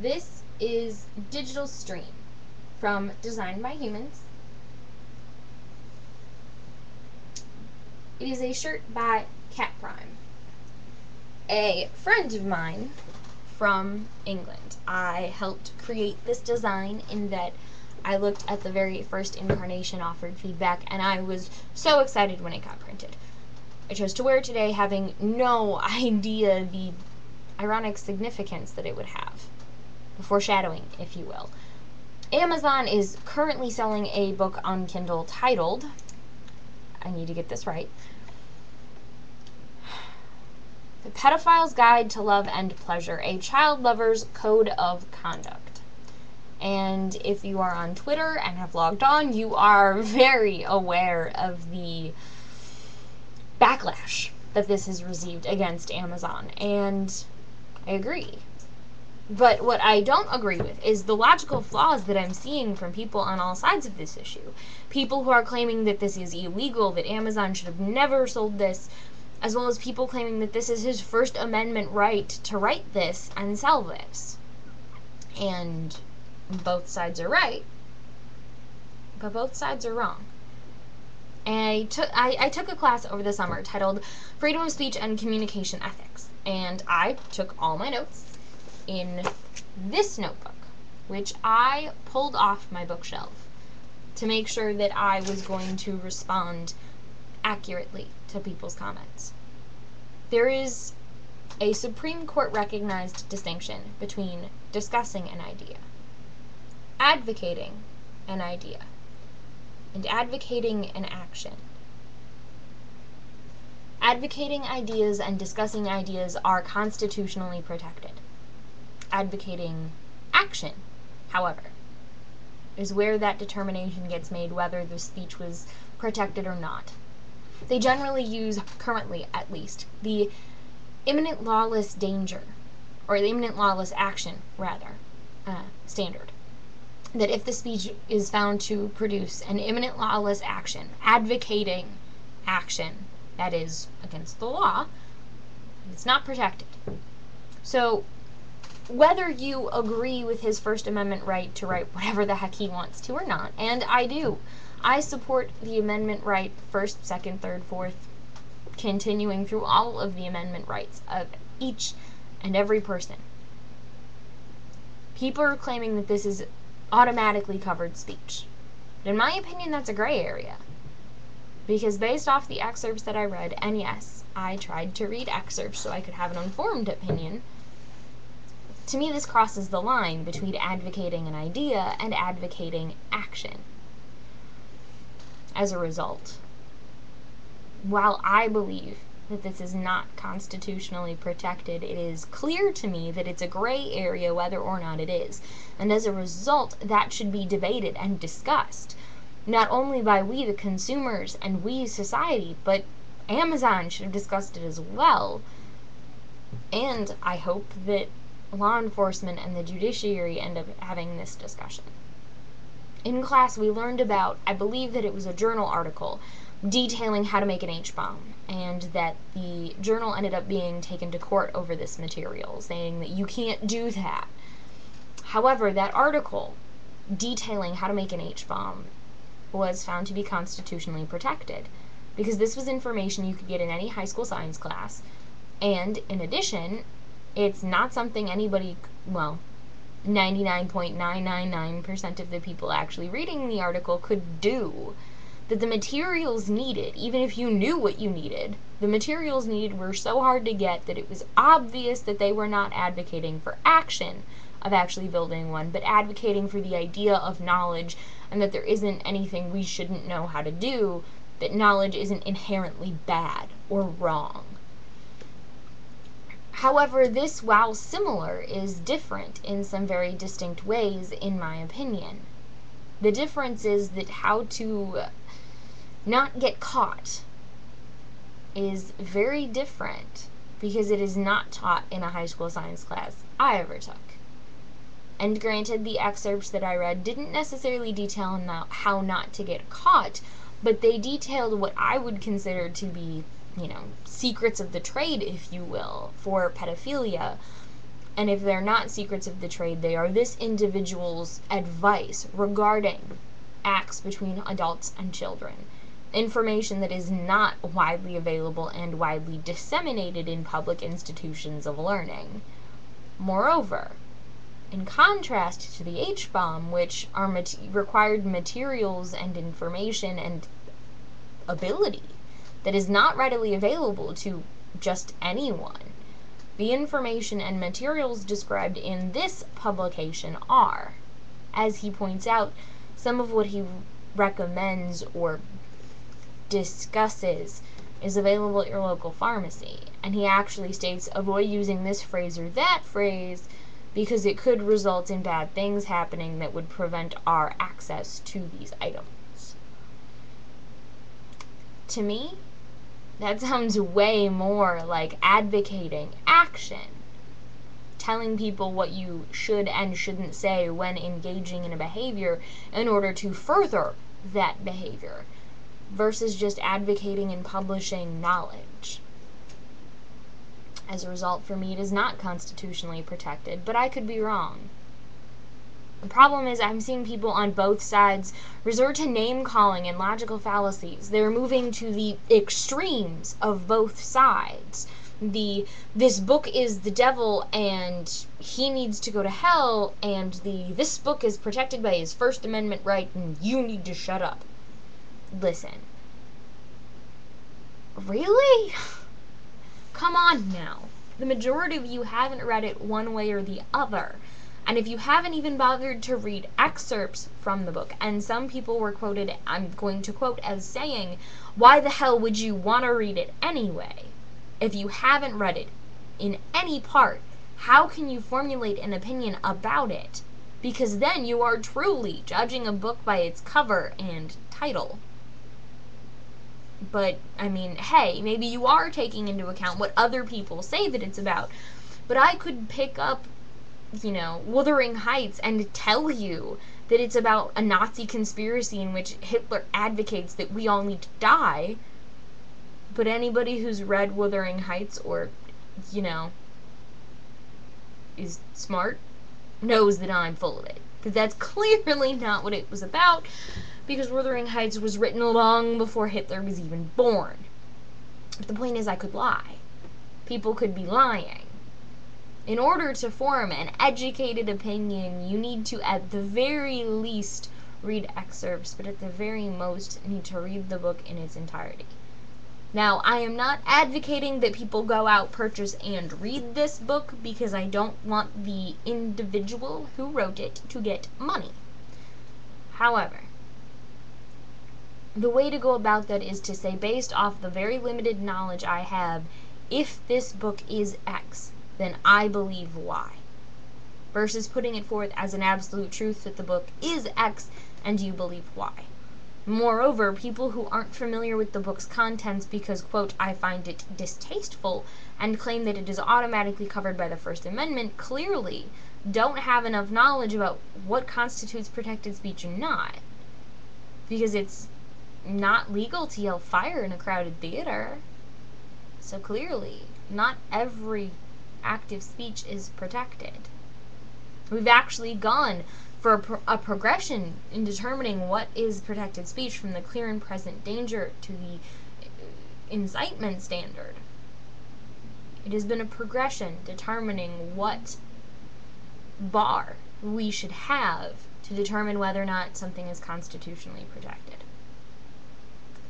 This is Digital Stream from Designed by Humans. It is a shirt by Cat Prime, a friend of mine from England. I helped create this design in that I looked at the very first incarnation, offered feedback, and I was so excited when it got printed. I chose to wear it today having no idea the ironic significance that it would have. The foreshadowing, if you will. Amazon is currently selling a book on Kindle titled, I need to get this right, The Pedophile's Guide to Love and Pleasure, a Child Lover's Code of Conduct. And if you are on Twitter and have logged on, you are very aware of the backlash that this has received against Amazon. And I agree. But what I don't agree with is the logical flaws that I'm seeing from people on all sides of this issue. People who are claiming that this is illegal, that Amazon should have never sold this, as well as people claiming that this is his First Amendment right to write this and sell this. And both sides are right, but both sides are wrong. And I took a class over the summer titled Freedom of Speech and Communication Ethics, and I took all my notes in this notebook, which I pulled off my bookshelf to make sure that I was going to respond accurately to people's comments. There is a Supreme Court recognized distinction between discussing an idea, advocating an idea, and advocating an action. Advocating ideas and discussing ideas are constitutionally protected. Advocating action, however, is where that determination gets made whether the speech was protected or not. They generally use, currently at least, the imminent lawless danger, or the imminent lawless action, rather, standard. That if the speech is found to produce an imminent lawless action, advocating action that is against the law, it's not protected. So, whether you agree with his First Amendment right to write whatever the heck he wants to or not, and I do. I support the amendment right, first, second, third, fourth, continuing through all of the amendment rights of each and every person. People are claiming that this is automatically covered speech. But in my opinion, that's a gray area. Because based off the excerpts that I read, and yes, I tried to read excerpts so I could have an informed opinion, to me this crosses the line between advocating an idea and advocating action. As a result, while I believe that this is not constitutionally protected, it is clear to me that it's a gray area whether or not it is. And as a result, that should be debated and discussed, not only by we the consumers and we society, but Amazon should have discussed it as well. And I hope that law enforcement and the judiciary end up having this discussion. In class, we learned about, I believe that it was a journal article, detailing how to make an H-bomb, and that the journal ended up being taken to court over this material, saying that you can't do that. However, that article detailing how to make an H-bomb was found to be constitutionally protected, because this was information you could get in any high school science class, and in addition, it's not something anybody, well, 99.999% of the people actually reading the article could do. That the materials needed, even if you knew what you needed, the materials needed were so hard to get that it was obvious that they were not advocating for action of actually building one, but advocating for the idea of knowledge, and that there isn't anything we shouldn't know how to do, that knowledge isn't inherently bad or wrong. However, this, while similar, is different in some very distinct ways, in my opinion. The difference is that how to not get caught is very different, because it is not taught in a high school science class I ever took. And granted, the excerpts that I read didn't necessarily detail how not to get caught, but they detailed what I would consider to be, secrets of the trade, if you will, for pedophilia, And if they're not secrets of the trade, they are this individual's advice regarding acts between adults and children. Information that is not widely available and widely disseminated in public institutions of learning. Moreover, in contrast to the H-bomb, which are required materials and information and ability that is not readily available to just anyone, the information and materials described in this publication are, as he points out, some of what he recommends or discusses is available at your local pharmacy. And he actually states, avoid using this phrase or that phrase because it could result in bad things happening that would prevent our access to these items. To me, that sounds way more like advocating action, telling people what you should and shouldn't say when engaging in a behavior in order to further that behavior, versus just advocating and publishing knowledge. As a result, for me, it is not constitutionally protected, but I could be wrong. The problem is I'm seeing people on both sides resort to name-calling and logical fallacies. They're moving to the extremes of both sides. This book is the devil and he needs to go to hell, and this book is protected by his First Amendment right and you need to shut up. Listen. Really? Come on now. The majority of you haven't read it one way or the other. And if you haven't even bothered to read excerpts from the book, and some people were quoted, I'm going to quote, as saying, why the hell would you want to read it anyway? If you haven't read it in any part, how can you formulate an opinion about it? Because then you are truly judging a book by its cover and title. But, I mean, hey, maybe you are taking into account what other people say that it's about. But I could pick up, Wuthering Heights and tell you that it's about a Nazi conspiracy in which Hitler advocates that we all need to die. But anybody who's read Wuthering Heights or, is smart knows that I'm full of it. Because that's clearly not what it was about, because Wuthering Heights was written long before Hitler was even born. But the point is, I could lie. People could be lying. In order to form an educated opinion, you need to, at the very least, read excerpts, but at the very most, need to read the book in its entirety. Now, I am not advocating that people go out, purchase, and read this book because I don't want the individual who wrote it to get money. However, the way to go about that is to say, based off the very limited knowledge I have, if this book is X, then I believe Y. Versus putting it forth as an absolute truth that the book is X and you believe Y. Moreover, people who aren't familiar with the book's contents because, quote, I find it distasteful, and claim that it is automatically covered by the First Amendment, clearly don't have enough knowledge about what constitutes protected speech and not. Because it's not legal to yell fire in a crowded theater. So clearly, not every active speech is protected. We've actually gone for a progression in determining what is protected speech from the clear and present danger to the incitement standard. It has been a progression determining what bar we should have to determine whether or not something is constitutionally protected.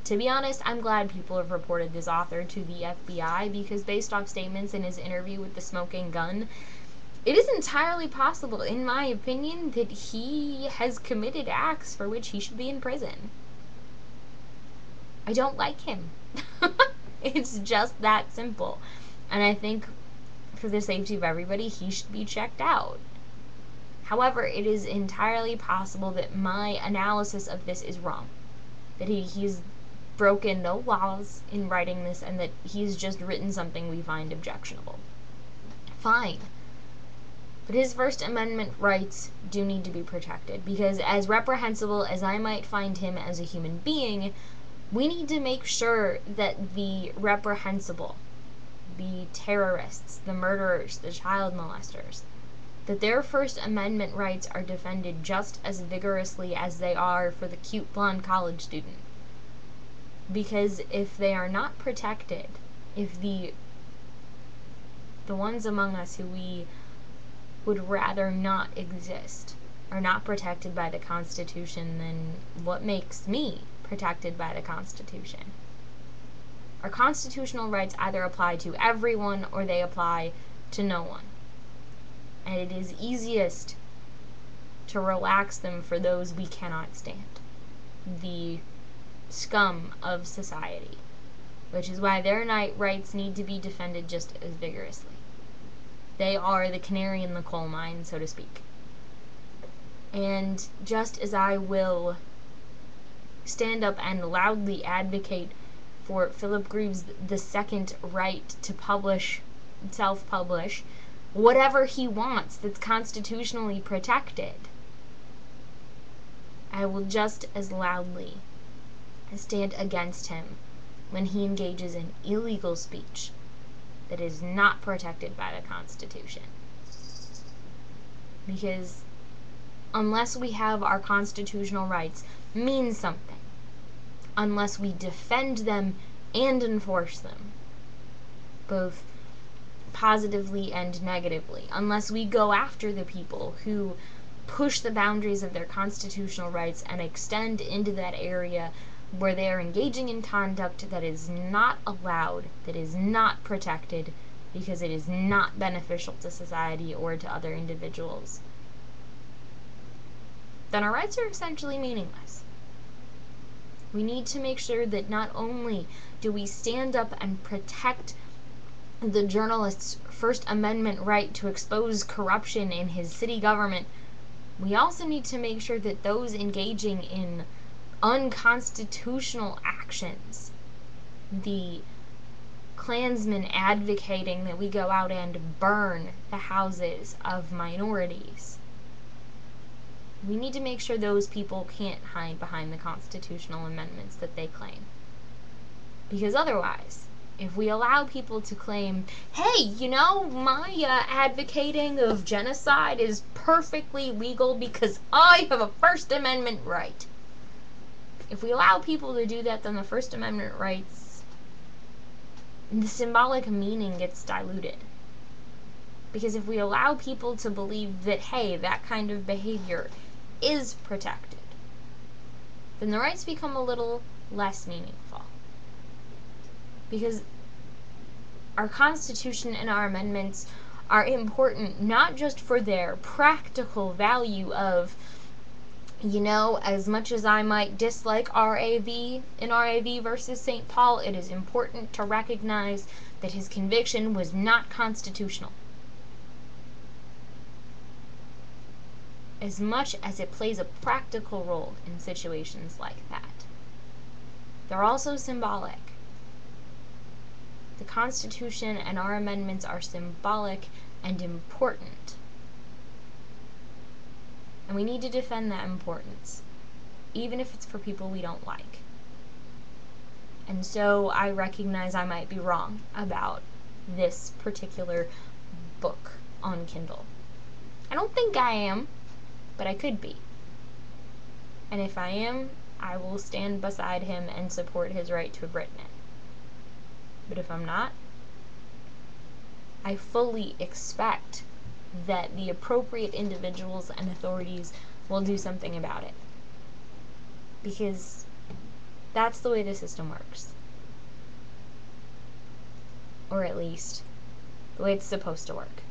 To be honest, I'm glad people have reported this author to the FBI because based off statements in his interview with the Smoking Gun, it is entirely possible, in my opinion, that he has committed acts for which he should be in prison. I don't like him. It's just that simple. And I think for the safety of everybody, he should be checked out. However, it is entirely possible that my analysis of this is wrong. That he's broken no laws in writing this and that he's just written something we find objectionable. Fine. But his First Amendment rights do need to be protected because as reprehensible as I might find him as a human being, we need to make sure that the reprehensible the terrorists, the murderers, the child molesters, that their First Amendment rights are defended just as vigorously as they are for the cute blonde college student. Because if they are not protected, if the ones among us who we would rather not exist are not protected by the Constitution, then what makes me protected by the Constitution? Our constitutional rights either apply to everyone or they apply to no one. And it is easiest to relax them for those we cannot stand. The scum of society. Which is why their rights need to be defended just as vigorously. They are the canary in the coal mine, so to speak. And just as I will stand up and loudly advocate for Philip Grieves' II right to self-publish, whatever he wants that's constitutionally protected, I will just as loudly stand against him when he engages in illegal speech that is not protected by the Constitution. Because unless we have our constitutional rights mean something, unless we defend them and enforce them, both positively and negatively, unless we go after the people who push the boundaries of their constitutional rights and extend into that area where they are engaging in conduct that is not allowed, that is not protected, because it is not beneficial to society or to other individuals, then our rights are essentially meaningless. We need to make sure that not only do we stand up and protect the journalist's First Amendment right to expose corruption in his city government, we also need to make sure that those engaging in unconstitutional actions, the Klansmen advocating that we go out and burn the houses of minorities, we need to make sure those people can't hide behind the constitutional amendments that they claim. Because otherwise, if we allow people to claim, hey, you know, my advocating of genocide is perfectly legal because I have a First Amendment right. If we allow people to do that, then the First Amendment rights, the symbolic meaning gets diluted. Because if we allow people to believe that, hey, that kind of behavior is protected, then the rights become a little less meaningful. Because our Constitution and our amendments are important not just for their practical value of, you know, as much as I might dislike RAV in RAV versus St. Paul, it is important to recognize that his conviction was not constitutional. As much as it plays a practical role in situations like that, they're also symbolic. The Constitution and our amendments are symbolic and important. And we need to defend that importance, even if it's for people we don't like. And so I recognize I might be wrong about this particular book on Kindle. I don't think I am, but I could be. And if I am, I will stand beside him and support his right to have written it. But if I'm not, I fully expect that the appropriate individuals and authorities will do something about it. Because that's the way the system works. Or at least, the way it's supposed to work.